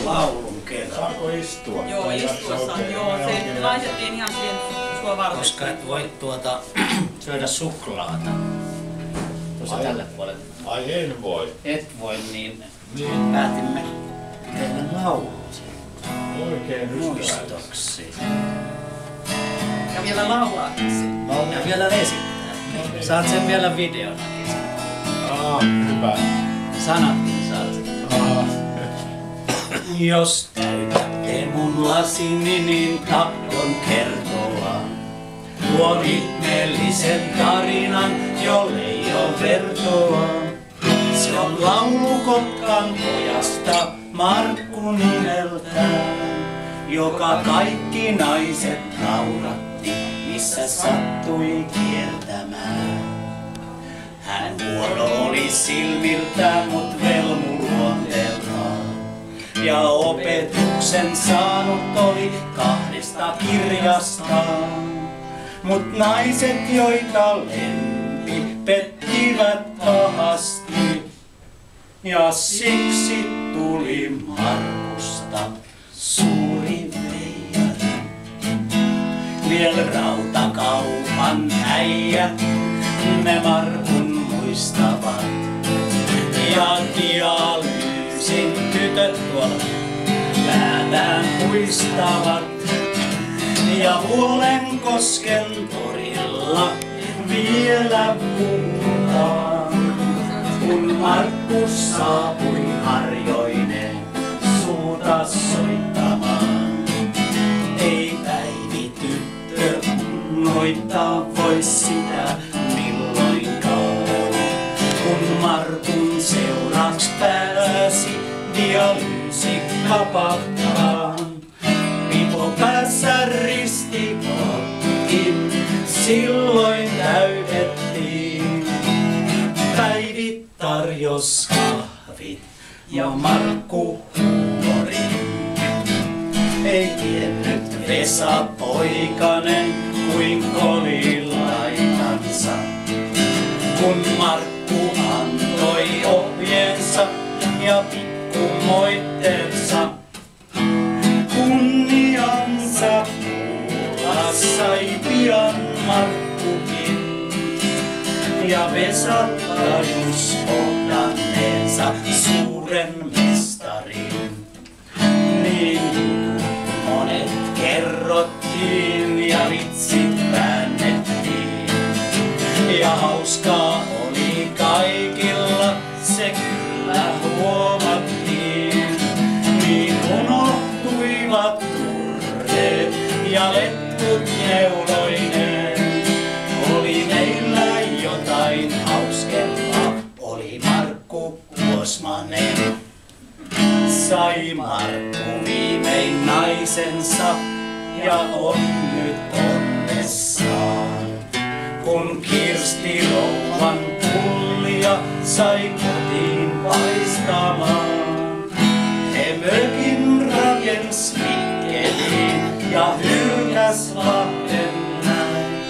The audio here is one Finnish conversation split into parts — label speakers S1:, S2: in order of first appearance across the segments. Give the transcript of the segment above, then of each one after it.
S1: laulun kerran.
S2: Saanko istua?
S3: Joo, istuessa. Joo, se laitettiin ihan siihen sua varten.
S1: Koska et voi syödä suklaata. Tuossa tällä puolella.
S2: Ai en voi.
S1: Et voi, niin päätimme tehdä laulun
S2: Oikein
S1: muistoksi.
S3: Ja vielä laulaakin se.
S1: Ja vielä esittää. Saat sen vielä videonakin.
S2: Hyvä.
S1: Sanatkin saat. Jos täytätte mun lasini, niin tahdon kertoa tuon ihmeellisen tarinan, jolle ei oo vertoa. Se on laulu Kotkan pojasta Markku nimeltään, joka kaikki naiset nauratti, missä sattui kiertämään. Hän huono oli silmiltään, mut velmu luonteeltaan. Ja opetuksen saanut oli 2 kirjastaan. Mut naiset, joita lempi, pettivät pahasti. Ja siksi tuli Markusta suuri veijari. Viel rautakaupan äijät ne Markun muistavat. Ja dialyysin tytöt tuolla päätään puistavat. Ja Vuolenkosken torilla vielä puhutaan, kun Markku saapui harjoineen suuta soittamaan. Ei Päivi tyttö noittaa voi sitä milloinkaan, kun Markun seuraaksi pääsi dialyysikapakkaan. Pipo päässä ristikotkin silloin täydettiin. Päivi tarjos kahvit ja Markku huumorin. Ei tiennyt Vesa poikanen kuinka oli laitansa, kun Markku antoi ohjeensa ja pikku moitteensa. Kunniansa kuulla sai pian Markkukin, ja Vesa tajus kohdanneensa suuren mestarin. Niin monet kerrottiin ja vitsit väännettiin, ja hauskaa oli kaikilla, se kyllä huomattiin. Niin unohtuivat turreet ja letkut neuloineen. Oli meillä jotain hauskempaa, oli Markku Kuosmanen. Sai Markku viimein naisensa ja on nyt onnessaan. Kun Kirsti rouvan pullia sai kotiin paistamaan, he mökin rakens Mikkeliin ja hylkäs Lahden näin.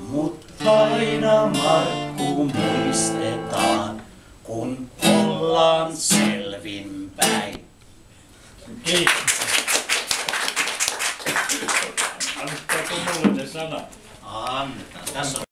S1: Mut aina Markku muistetaan, kun ollaan selvinpäin.
S2: Kiitos. Annettaako mulle ne sanat?
S1: Annetaan. Tässä on